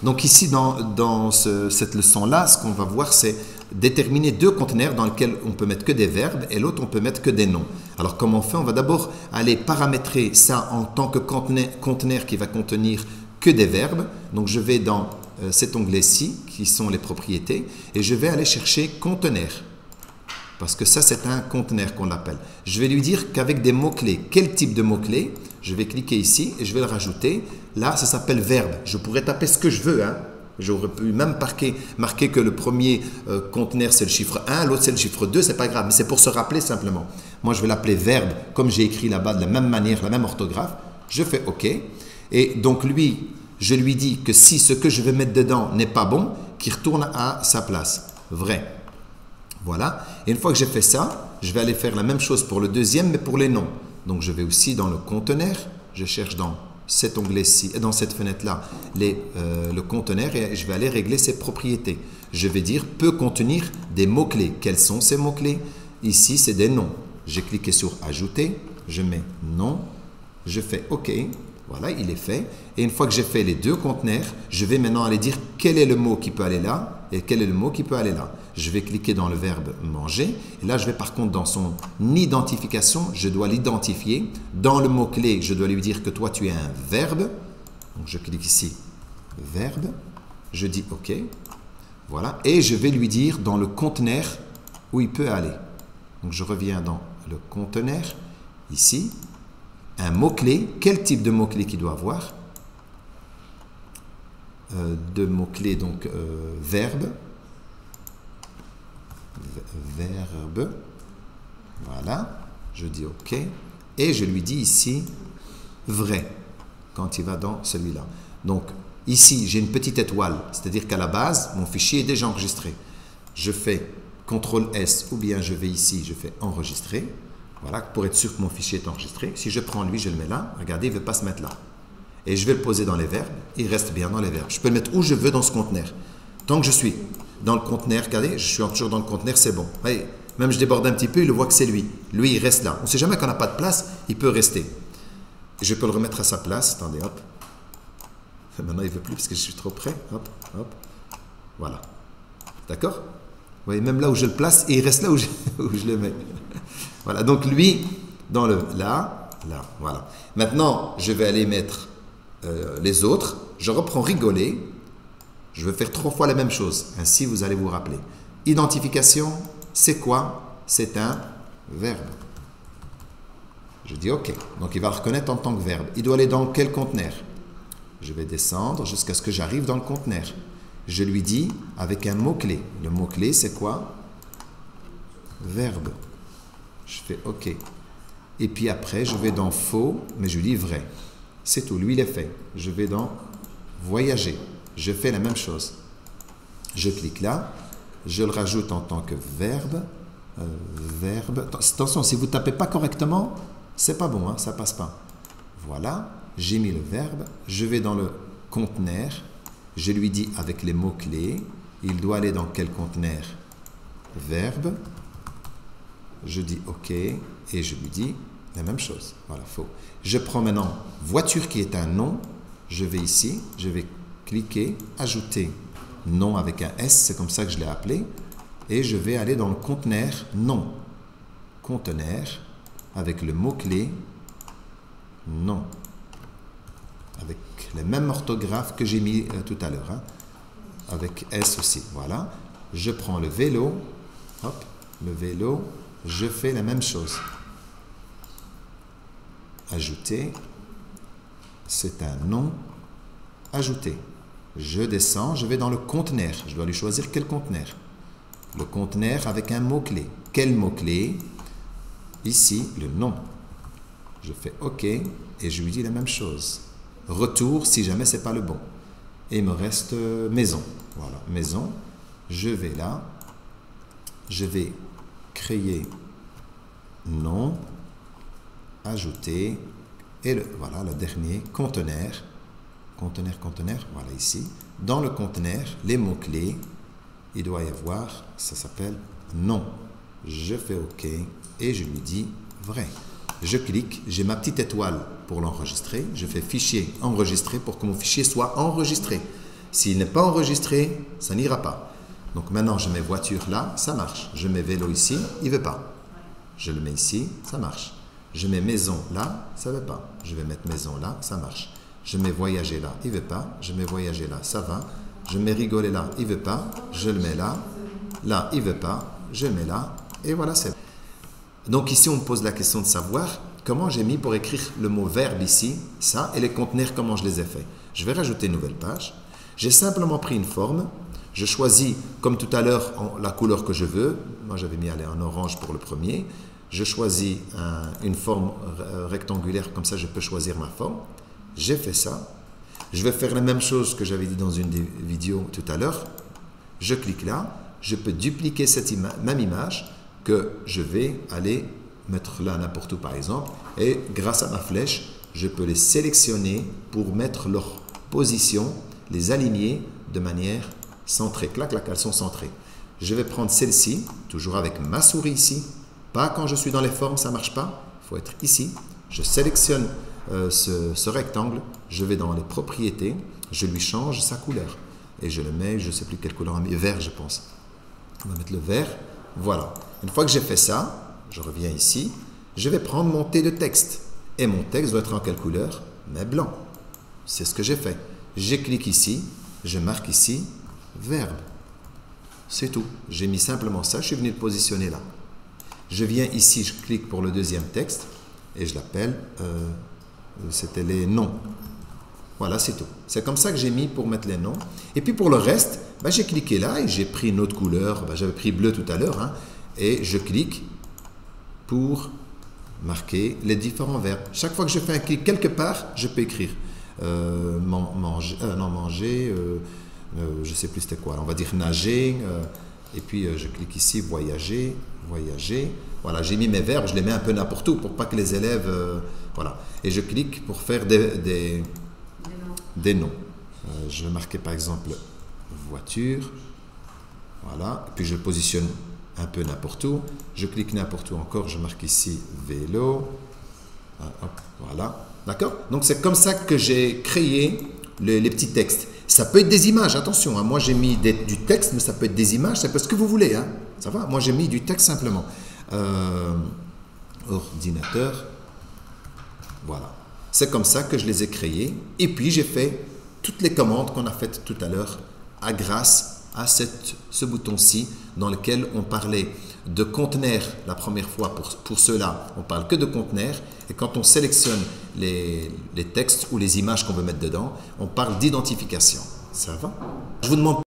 Donc ici, dans cette leçon-là, ce qu'on va voir, c'est déterminer deux conteneurs dans lesquels on peut mettre que des verbes et l'autre, on peut mettre que des noms. Alors, comment on fait? On va d'abord aller paramétrer ça en tant que conteneur qui va contenir que des verbes. Donc, je vais dans cet onglet-ci, qui sont les propriétés, et je vais aller chercher conteneur. Parce que ça, c'est un conteneur qu'on l'appelle. Je vais lui dire qu'avec des mots-clés, quel type de mots-clés? Je vais cliquer ici et je vais le rajouter. Là, ça s'appelle verbe. Je pourrais taper ce que je veux. J'aurais pu même marquer que le premier conteneur, c'est le chiffre 1, l'autre, c'est le chiffre 2. C'est pas grave, mais c'est pour se rappeler simplement. Moi, je vais l'appeler verbe, comme j'ai écrit là-bas, de la même manière, la même orthographe. Je fais OK. Et donc, lui, je lui dis que si ce que je vais mettre dedans n'est pas bon, qu'il retourne à sa place. Vrai. Voilà. Et une fois que j'ai fait ça, je vais aller faire la même chose pour le deuxième, mais pour les noms. Donc, je vais aussi dans le conteneur. Je cherche dans cet onglet-ci, dans cette fenêtre-là, le conteneur et je vais aller régler ses propriétés. Je vais dire peut contenir des mots-clés. Quels sont ces mots-clés? Ici, c'est des noms. J'ai cliqué sur ajouter. Je mets nom. Je fais OK. Voilà, il est fait. Et une fois que j'ai fait les deux conteneurs, je vais maintenant aller dire quel est le mot qui peut aller là et quel est le mot qui peut aller là. Je vais cliquer dans le verbe manger. Et là, je vais par contre dans son identification, je dois l'identifier. Dans le mot-clé, je dois lui dire que toi, tu es un verbe. Donc, je clique ici, verbe. Je dis OK. Voilà. Et je vais lui dire dans le conteneur où il peut aller. Donc, je reviens dans le conteneur, ici. Un mot-clé, quel type de mot-clé qu'il doit avoir? De mots-clés, donc verbe. Verbe. Voilà. Je dis OK. Et je lui dis ici vrai quand il va dans celui-là. Donc ici, j'ai une petite étoile. C'est-à-dire qu'à la base, mon fichier est déjà enregistré. Je fais CTRL S ou bien je vais ici, je fais enregistrer. Voilà, pour être sûr que mon fichier est enregistré. Si je prends lui, je le mets là. Regardez, il ne veut pas se mettre là. Et je vais le poser dans les verbes. Il reste bien dans les verbes. Je peux le mettre où je veux dans ce conteneur. Tant que je suis dans le conteneur, regardez, je suis toujours dans le conteneur, c'est bon. Voyez, même je déborde un petit peu, il voit que c'est lui. Lui, il reste là. On ne sait jamais qu'on n'a pas de place, il peut rester. Je peux le remettre à sa place. Attendez, hop. Maintenant, il ne veut plus parce que je suis trop près. Hop, hop. Voilà. D'accord? Vous voyez, même là où je le place, il reste là où je le mets. Voilà, donc lui, dans le là, voilà. Maintenant, je vais aller mettre les autres. Je reprends rigoler. Je vais faire 3 fois la même chose. Ainsi, vous allez vous rappeler. Identification, c'est quoi? C'est un verbe. Je dis OK. Donc, il va le reconnaître en tant que verbe. Il doit aller dans quel conteneur? Je vais descendre jusqu'à ce que j'arrive dans le conteneur. Je lui dis avec un mot-clé. Le mot-clé, c'est quoi? Verbe. Je fais OK. Et puis après, je vais dans faux, mais je lui dis vrai. C'est tout. Lui, il est fait. Je vais dans voyager. Je fais la même chose. Je clique là. Je le rajoute en tant que verbe. Verbe. Attention, si vous ne tapez pas correctement, c'est pas bon, hein, ça passe pas. Voilà. J'ai mis le verbe. Je vais dans le conteneur. Je lui dis avec les mots-clés. Il doit aller dans quel conteneur? Verbe. Je dis OK et je lui dis la même chose. Voilà, faux. Je prends maintenant voiture qui est un nom. Je vais ici, je vais cliquer, ajouter nom avec un S, c'est comme ça que je l'ai appelé. Et je vais aller dans le conteneur nom. Conteneur avec le mot-clé nom. Avec les mêmes orthographes que j'ai mis tout à l'heure. Hein, avec S aussi. Voilà. Je prends le vélo. Hop, le vélo. Je fais la même chose. Ajouter. C'est un nom. Ajouter. Je descends, je vais dans le conteneur. Je dois lui choisir quel conteneur. Le conteneur avec un mot-clé. Quel mot-clé? Ici, le nom. Je fais OK et je lui dis la même chose. Retour si jamais ce n'est pas le bon. Et il me reste maison. Voilà, maison. Je vais là. Je vais créer nom, ajouter, et voilà le dernier, conteneur, voilà ici. Dans le conteneur, les mots-clés, il doit y avoir, ça s'appelle nom. Je fais OK et je lui dis vrai. Je clique, j'ai ma petite étoile pour l'enregistrer. Je fais fichier enregistrer pour que mon fichier soit enregistré. S'il n'est pas enregistré, ça n'ira pas. Donc maintenant, je mets voiture là, ça marche. Je mets vélo ici, il ne veut pas. Je le mets ici, ça marche. Je mets maison là, ça ne veut pas. Je vais mettre maison là, ça marche. Je mets voyager là, il ne veut pas. Je mets voyager là, ça va. Je mets rigoler là, il ne veut pas. Je le mets là. Là, il ne veut pas. Je le mets là. Et voilà, c'est. Donc ici, on me pose la question de savoir comment j'ai mis pour écrire le mot verbe ici, ça, et les conteneurs, comment je les ai fait. Je vais rajouter une nouvelle page. J'ai simplement pris une forme. Je choisis, comme tout à l'heure, la couleur que je veux. Moi, j'avais mis en orange pour le premier. Je choisis une forme rectangulaire, comme ça, je peux choisir ma forme. J'ai fait ça. Je vais faire la même chose que j'avais dit dans une des vidéos tout à l'heure. Je clique là. Je peux dupliquer cette même image que je vais aller mettre là n'importe où, par exemple. Et grâce à ma flèche, je peux les sélectionner pour mettre leur position, les aligner de manière centrée. Clac, clac, elles sont centrées. Je vais prendre celle-ci, toujours avec ma souris ici. Pas quand je suis dans les formes, ça ne marche pas. Il faut être ici. Je sélectionne ce rectangle. Je vais dans les propriétés. Je lui change sa couleur. Et je le mets, je ne sais plus quelle couleur, vert, je pense. On va mettre le vert. Voilà. Une fois que j'ai fait ça, je reviens ici. Je vais prendre mon T de texte. Et mon texte doit être en quelle couleur? Mais blanc. C'est ce que j'ai fait. Je clique ici. Je marque ici verbe. C'est tout. J'ai mis simplement ça. Je suis venu le positionner là. Je viens ici, je clique pour le deuxième texte. Et je l'appelle, c'était les noms. Voilà, c'est tout. C'est comme ça que j'ai mis pour mettre les noms. Et puis pour le reste, j'ai cliqué là et j'ai pris une autre couleur. J'avais pris bleu tout à l'heure. Hein, et je clique pour marquer les différents verbes. Chaque fois que je fais un clic quelque part, je peux écrire manger, je ne sais plus c'était quoi. On va dire nager. Et puis je clique ici, voyager, voyager. Voilà, j'ai mis mes verbes, je les mets un peu n'importe où pour pas que les élèves... voilà. Et je clique pour faire des noms. Je vais marquer par exemple voiture. Voilà. Et puis je positionne un peu n'importe où. Je clique n'importe où encore. Je marque ici vélo. Hop, voilà. D'accord? Donc c'est comme ça que j'ai créé les petits textes. Ça peut être des images, attention. Hein. Moi j'ai mis du texte, mais ça peut être des images. Ça peut être ce que vous voulez. Hein. Ça va? Moi j'ai mis du texte simplement. Ordinateur. Voilà. C'est comme ça que je les ai créés. Et puis, j'ai fait toutes les commandes qu'on a faites tout à l'heure grâce à ce bouton-ci dans lequel on parlait de conteneurs la première fois. Pour ceux-là, on parle que de conteneurs. Et quand on sélectionne les textes ou les images qu'on veut mettre dedans, on parle d'identification. Ça va? Je vous demande